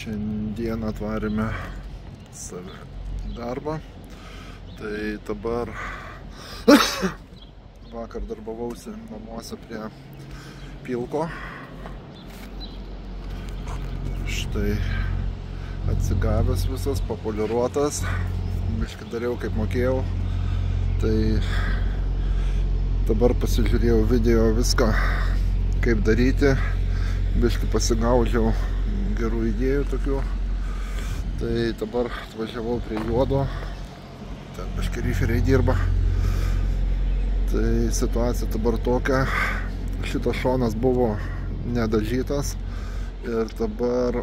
Šiandien atvarėme darbą. Tai dabar vakar darbavausi namuose prie Pilko. Štai atsigavęs visas, papoliruotas. Biškį dariau kaip mokėjau. Tai dabar pasižiūrėjau video viską, kaip daryti. Biškį pasigaudžiau gerų idėjų tokių. Tai dabar atvažiavau prie Juodo. Ten biškį ryferiai dirba. Tai situacija dabar tokia. Šitas šonas buvo nedažytas. Ir dabar,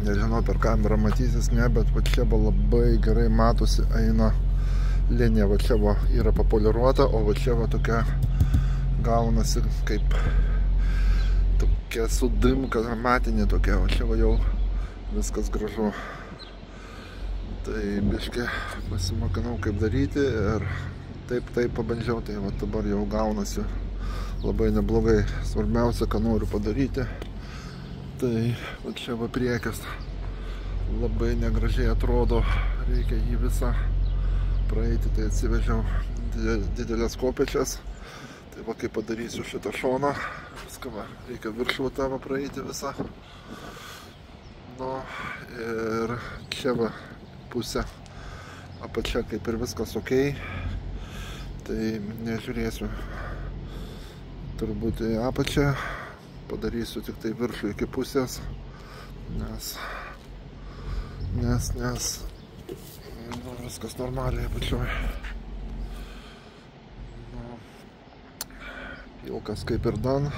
nežinau, per kamerą matysis, ne, bet va čia labai gerai matosi, eina linija. Va čia va yra papoliruota, o va čia va tokia gaunasi kaip tokia sudimka matinė tokia. O čia va jau viskas gražu. Tai biškį pasimokinau kaip daryti ir taip pabandžiau. Tai va dabar jau gaunasi labai neblogai. Svarbiausia, ką noriu padaryti. Tai va čia va priekis labai negražiai atrodo, reikia jį visą praeiti, tai atsivežiau didelės kopėčias. Tai va kaip padarysiu šitą šoną, viską va, reikia viršų tą va praeiti visą. Nu ir čia va pusė apačia kaip ir viskas ok, tai nežiūrėsiu turbūt į apačią. Padarysiu tik tai viršų iki pusės, nes nu, viskas normaliai apačioj. Nu, Pilkas kaip ir dan.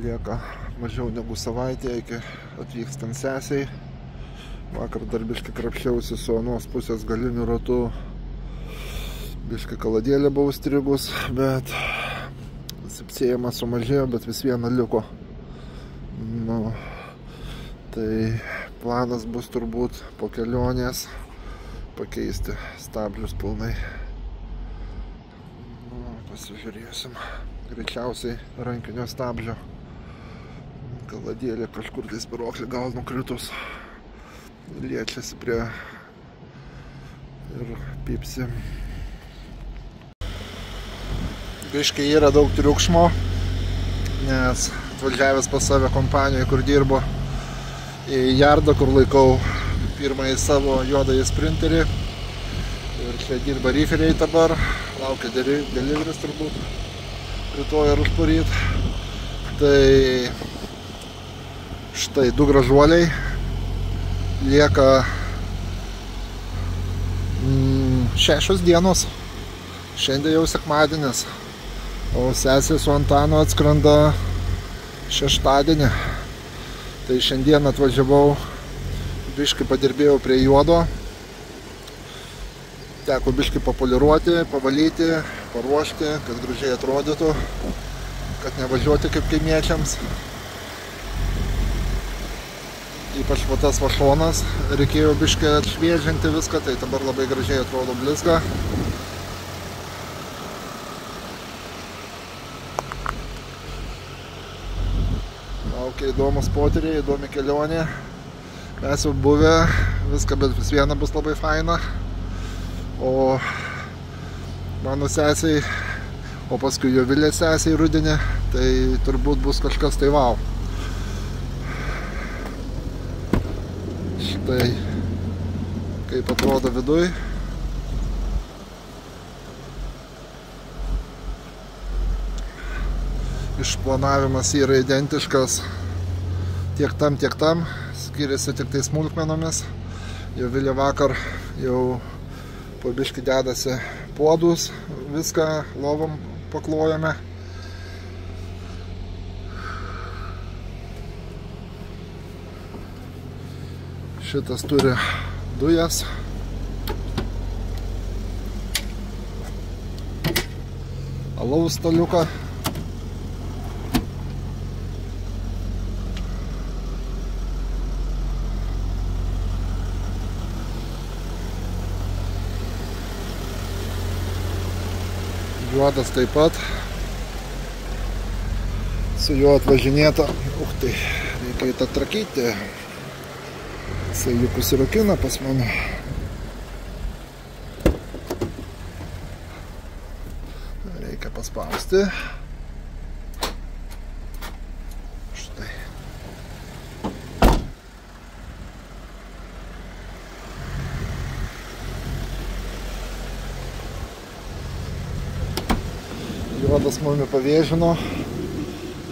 Lieka mažiau negu savaitė iki atvykstant sesiai. Vakar dar biškį krapščiausi su anos pusės galiniu ratu. Biškį kaladėlė buvo strigus, bet sipsėjimas sumažėjo, bet vis viena liko. Nu, tai planas bus turbūt po kelionės pakeisti stablius pilnai. Nu, pasižiūrėsim. Greičiausiai rankinio stablio. Kaladėlė kažkur tai spiroklį gal nukritus. Liečiasi prie ir pypsi. Biškai yra daug triukšmo, nes atvažiavęs pas save kompanijoje, kur dirbo, į jardą, kur laikau pirmąjį savo juodąjį sprinterį. Ir čia dirba ryferiai dabar, laukia deliveris turbūt, rytoj ar užporyt. Tai štai du gražuoliai, lieka 6 dienos, šiandien jau sekmadienis. O sesė su Antanu atskrenda šeštadienį. Tai šiandien atvažiavau, biškį padirbėjau prie Juodo. Teko biškį papoliruoti, pavalyti, paruošti, kad gražiai atrodytų, kad nevažiuoti kaip kaimiečiams. Ypač va tas va šonas, reikėjo biškį atšviežinti viską, tai dabar labai gražiai atrodo blizga. Laukia įdomus potyriai, įdomi kelionė. Mes jau buvę viską, bet vis viena bus labai faina. O mano sesiai, o paskui Jovilės sesiai rudenį, tai turbūt bus kažkas tai vau. Štai kaip atrodo viduj. Išplanavimas yra identiškas tiek tam, skiriasi tik tai smulkmenomis. Jovilė vakar jau po biškį dedasi puodus, viską lovom paklojame. Šitas turi dujas. Alaus staliuką. Juodas taip pat. Su juo atvažinėta. Tai reikia atrakyti. Jisai juk užsirakina pas mane. Reikia paspausti. Štai. Juodas mumi pavėžino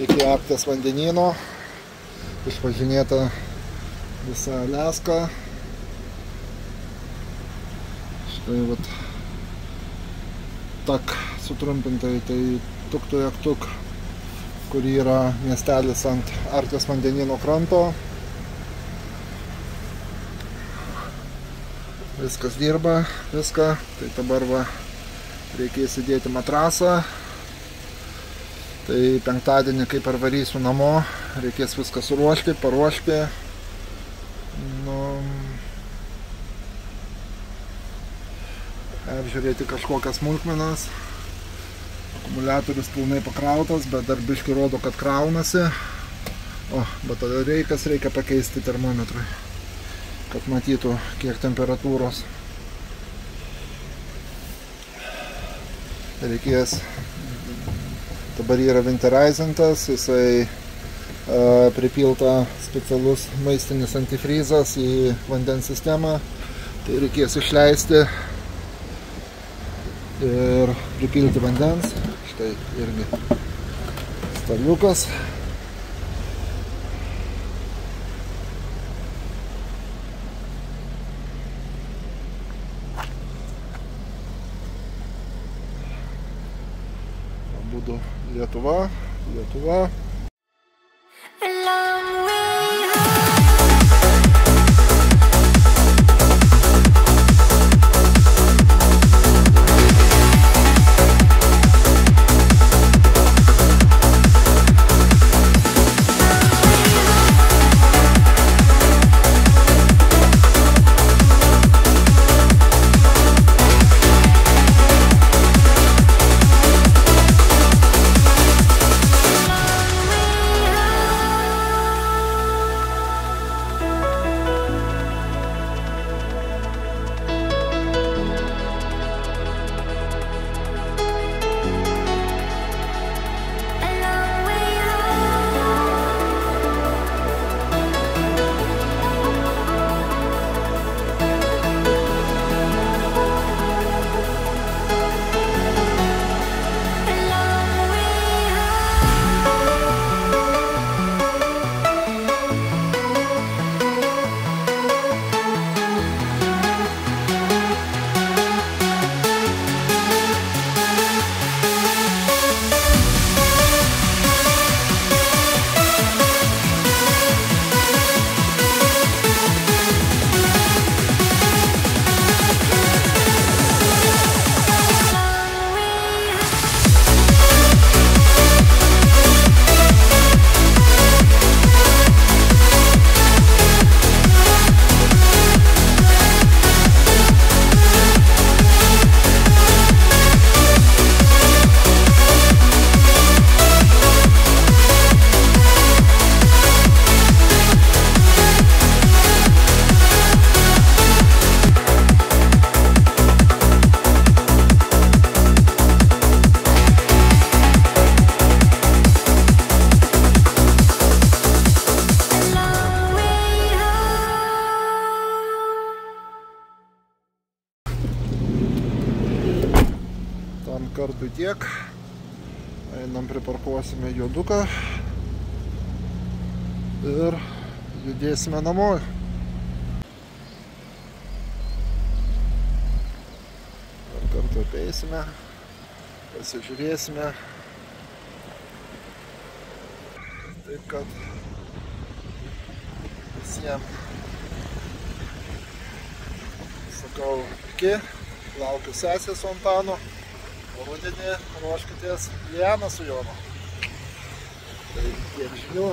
iki Arkties vandenyno. Išvažinėta visa Aliaska. Štai vat tak sutrumpintai, tai Tuktoyaktuk, kur yra miestelis ant Arkties vandenyno kranto. Viskas dirba, viską. Tai dabar va reikės įdėti matrasą. Tai penktadienį, kai parvarysiu namo, reikės viską suruošti, paruošti. Peržiūrėti kažkokias smulkmenas. Akumuliatorius pilnai pakrautas, bet dar biškį rodo, kad kraunasi. O, batareikas reikia pakeisti termometrui, kad matytų, kiek temperatūros. Reikės. Dabar yra winterizintas, jisai pripilta specialus maistinis antifrizas į vandens sistemą. Tai reikės išleisti ir pripilti vandens. Štai irgi staliukas. Abudu Lietuva. Kartui tiek. Einam priparkuosime juoduką ir judėsime namo. Dar kartą apeisime, pasižiūrėsime. Taip kad visiems sakau iki, laukiu sesės su Antanu. Rudenį ruoškitės Lianą su Jonu. Tai tiek žinių.